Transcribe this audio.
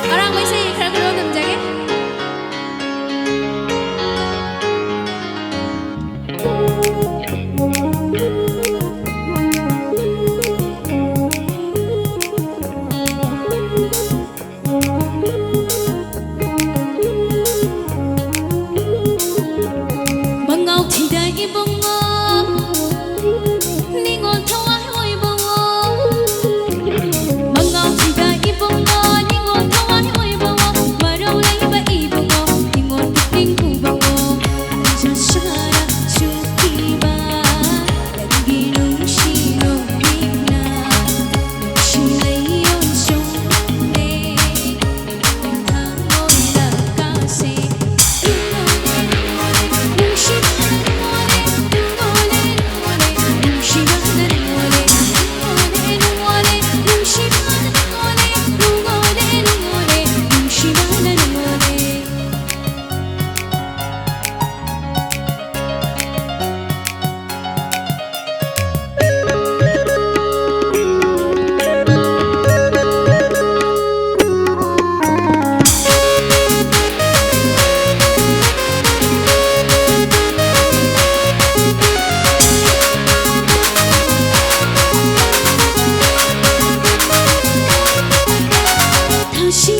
Orang masih kira-kira 등장해? Mangau tidak ibu ngom, ningon tawa hoi bungo. Mangau tidak ibu ngom, ningon tawa hoi bungo. Marau lai ba ibu ngom, ningon piting ku bungo. Jasara suki ba, lagi nung sinong bigla. Silay yung sumne, yung tangon na kasi. She